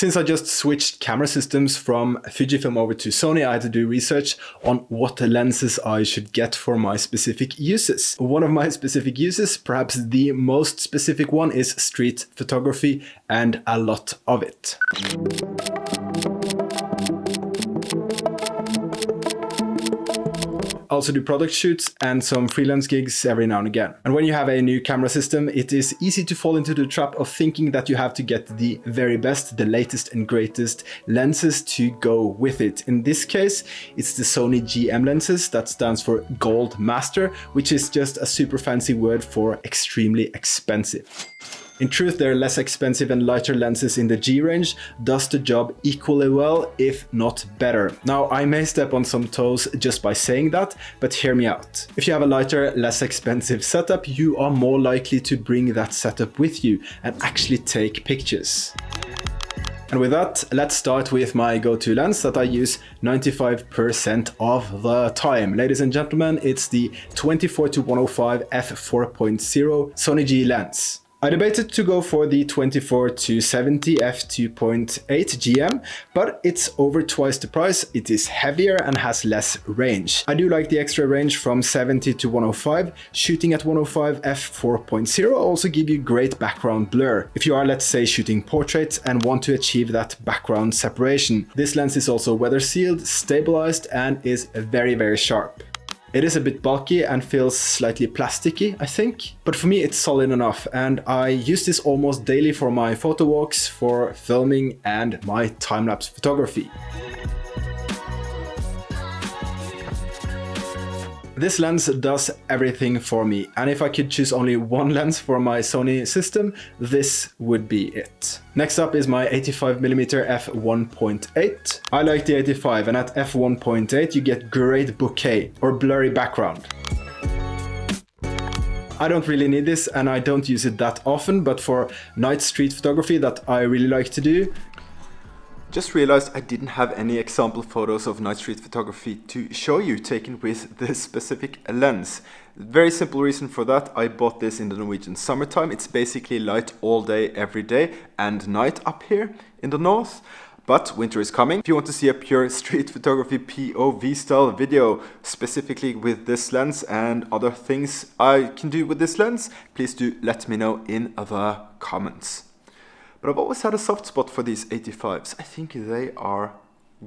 Since I just switched camera systems from Fujifilm over to Sony, I had to do research on what lenses I should get for my specific uses. One of my specific uses, perhaps the most specific one, is street photography, and a lot of it. I also do product shoots and some freelance gigs every now and again. And when you have a new camera system, it is easy to fall into the trap of thinking that you have to get the very best, the latest and greatest lenses to go with it. In this case, it's the Sony GM lenses, that stands for Gold Master, which is just a super fancy word for extremely expensive. In truth, they're less expensive and lighter lenses in the G range, does the job equally well, if not better. Now, I may step on some toes just by saying that, but hear me out. If you have a lighter, less expensive setup, you are more likely to bring that setup with you and actually take pictures. And with that, let's start with my go-to lens that I use 95% of the time. Ladies and gentlemen, it's the 24-105 f4.0 Sony G lens. I debated to go for the 24-70 f2.8 GM, but it's over twice the price, it is heavier and has less range. I do like the extra range from 70 to 105. Shooting at 105 f4.0 also give you great background blur, if you are, let's say, shooting portraits and want to achieve that background separation. This lens is also weather sealed, stabilized, and is very, very sharp. It is a bit bulky and feels slightly plasticky, I think, but for me it's solid enough, and I use this almost daily for my photo walks, for filming, and my time-lapse photography. This lens does everything for me, and if I could choose only one lens for my Sony system, this would be it. Next up is my 85mm f1.8. I like the 85, and at f1.8 you get great bokeh or blurry background. I don't really need this and I don't use it that often, but for night street photography that I really like to do. Just realized I didn't have any example photos of night street photography to show you taken with this specific lens. Very simple reason for that, I bought this in the Norwegian summertime. It's basically light all day, every day, and night up here in the north. But winter is coming. If you want to see a pure street photography POV style video, specifically with this lens and other things I can do with this lens, please do let me know in the comments. But I've always had a soft spot for these 85s. I think they are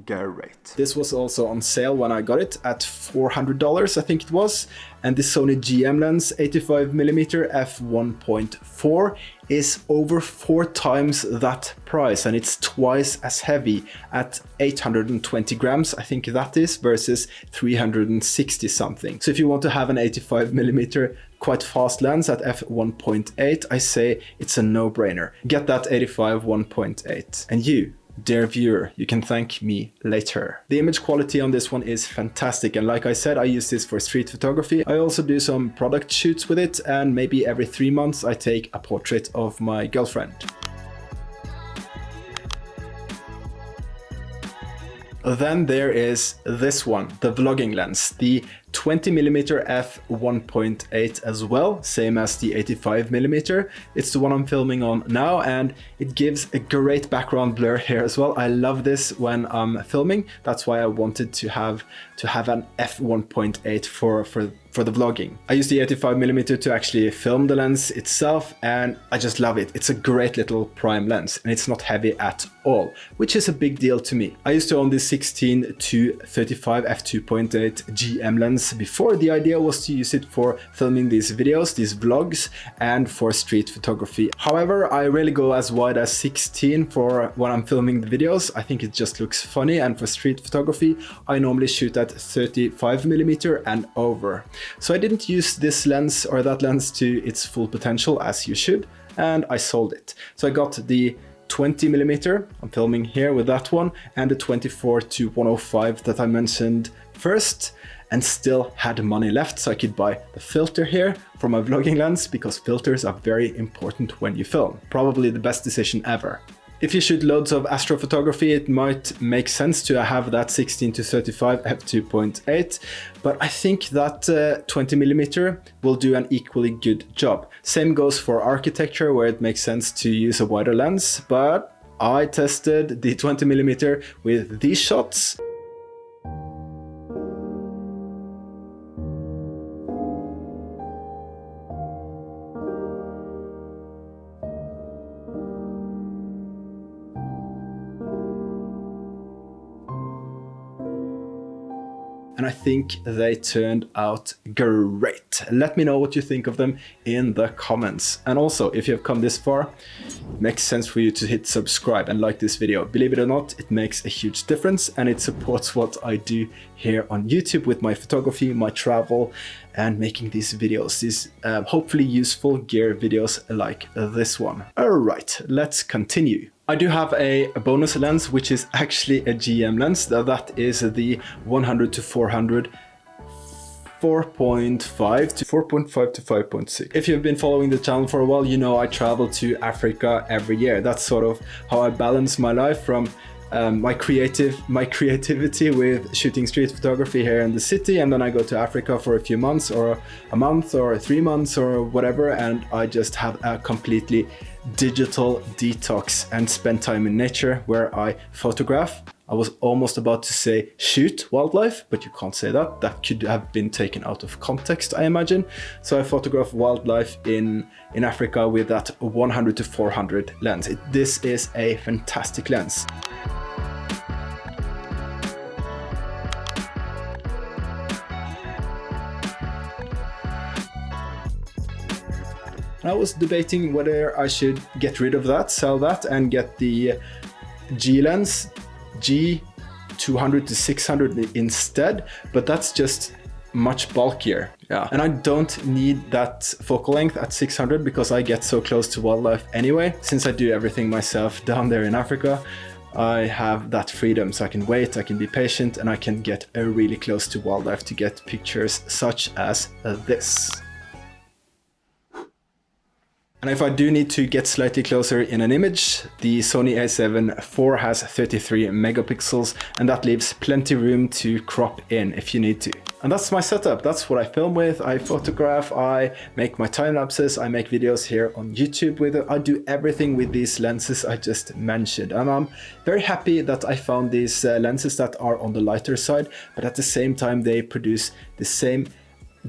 great. This was also on sale when I got it at $400, I think it was. And the Sony GM lens 85mm f1.4 is over 4 times that price, and it's twice as heavy at 820 grams, I think that is, versus 360 something. So if you want to have an 85mm quite fast lens at f1.8, I say it's a no-brainer. Get that 85 1.8. And you, dear viewer, you can thank me later. The image quality on this one is fantastic, and like I said, I use this for street photography. I also do some product shoots with it, and maybe every 3 months I take a portrait of my girlfriend. Then there is this one, the vlogging lens, the 20mm f1.8 as well, same as the 85mm. It's the one I'm filming on now, and it gives a great background blur here as well. I love this when I'm filming. That's why I wanted to have an f1.8 for the vlogging. I use the 85mm to actually film the lens itself, and I just love it. It's a great little prime lens, and it's not heavy at all, which is a big deal to me. I used to own this 16 to 35 f2.8 GM lens before. The idea was to use it for filming these videos, these vlogs, and for street photography. However, I rarely go as wide as 16 for when I'm filming the videos. I think it just looks funny, and for street photography, I normally shoot at 35mm and over. So I didn't use this lens or that lens to its full potential, as you should, and I sold it. So I got the 20mm, I'm filming here with that one, and the 24-105 that I mentioned first, and still had money left, so I could buy the filter here for my vlogging lens, because filters are very important when you film. Probably the best decision ever. If you shoot loads of astrophotography, it might make sense to have that 16 to 35 f2.8, but I think that 20mm will do an equally good job. Same goes for architecture, where it makes sense to use a wider lens, but I tested the 20mm with these shots. And I think they turned out great. Let me know what you think of them in the comments. And also, if you have come this far, it makes sense for you to hit subscribe and like this video. Believe it or not, it makes a huge difference and it supports what I do here on YouTube with my photography, my travel, and making these videos, these hopefully useful gear videos like this one. All right, let's continue. I do have a bonus lens, which is actually a GM lens. That is the 100 to 400 4.5 to 5.6. If you've been following the channel for a while, you know I travel to Africa every year. That's sort of how I balance my life from my creativity with shooting street photography here in the city, and then I go to Africa for a few months or a month or 3 months or whatever, and I just have a completely digital detox and spend time in nature where I photograph. I was almost about to say shoot wildlife, but you can't say that. That could have been taken out of context, I imagine. So I photograph wildlife in Africa with that 100 to 400 lens. This is a fantastic lens. I was debating whether I should get rid of that, sell that, and get the G lens, G200 to 600 instead, but that's just much bulkier. Yeah, and I don't need that focal length at 600 because I get so close to wildlife anyway. Since I do everything myself down there in Africa, I have that freedom, so I can wait, I can be patient, and I can get really close to wildlife to get pictures such as this. And if I do need to get slightly closer in an image, the Sony a7 IV has 33 megapixels, and that leaves plenty room to crop in if you need to. And that's my setup. That's what I film with. I photograph, I make my time lapses, I make videos here on YouTube with it. I do everything with these lenses I just mentioned. And I'm very happy that I found these lenses that are on the lighter side, but at the same time they produce the same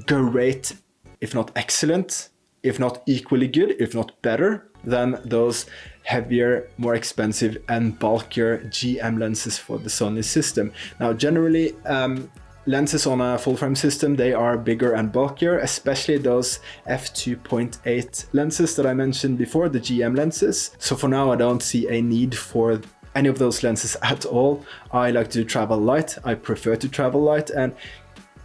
great, if not excellent, if not equally good, if not better than those heavier, more expensive and bulkier GM lenses for the Sony system. Now, generally, lenses on a full frame system, they are bigger and bulkier, especially those f2.8 lenses that I mentioned before, the GM lenses. So for now, I don't see a need for any of those lenses at all. I like to travel light. I prefer to travel light, and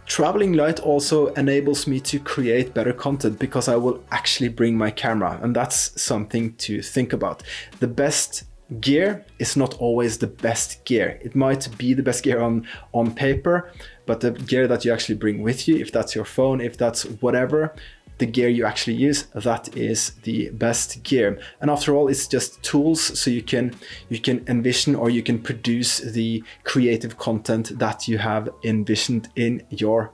traveling light also enables me to create better content because I will actually bring my camera, and that's something to think about. The best gear is not always the best gear. It might be the best gear on paper, but the gear that you actually bring with you, if that's your phone, if that's whatever, the gear you actually use, that is the best gear. And after all, it's just tools, so you can envision or you can produce the creative content that you have envisioned in your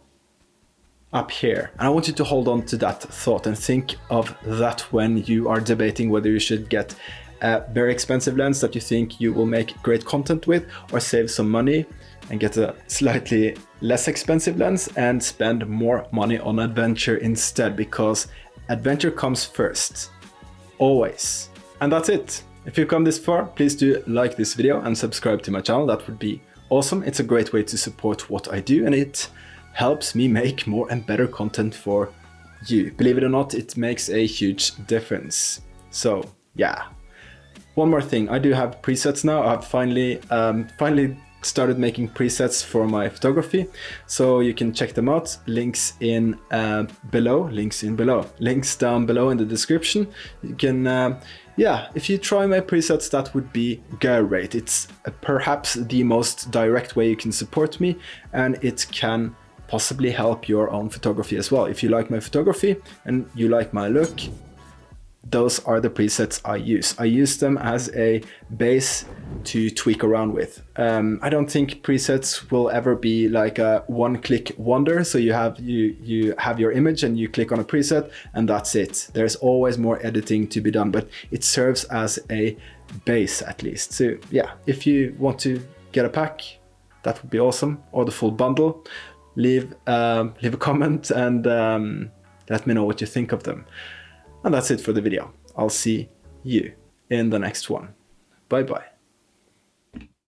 up here. And I want you to hold on to that thought and think of that when you are debating whether you should get a very expensive lens that you think you will make great content with, or save some money and get a slightly less expensive lens and spend more money on adventure instead, because adventure comes first, always. And that's it. If you've come this far, please do like this video and subscribe to my channel. That would be awesome. It's a great way to support what I do, and it helps me make more and better content for you. Believe it or not, it makes a huge difference. So yeah. One more thing, I do have presets now. I've finally started making presets for my photography, so you can check them out. Links down below in the description. You can if you try my presets, that would be great. It's perhaps the most direct way you can support me, and it can possibly help your own photography as well. If you like my photography and you like my look, those are the presets I use. I use them as a base to tweak around with. I don't think presets will ever be like a one-click wonder. So you have your image and you click on a preset and that's it. There's always more editing to be done, but it serves as a base at least. So yeah, if you want to get a pack, that would be awesome, or the full bundle. Leave a comment and let me know what you think of them. And that's it for the video. I'll see you in the next one. Bye bye.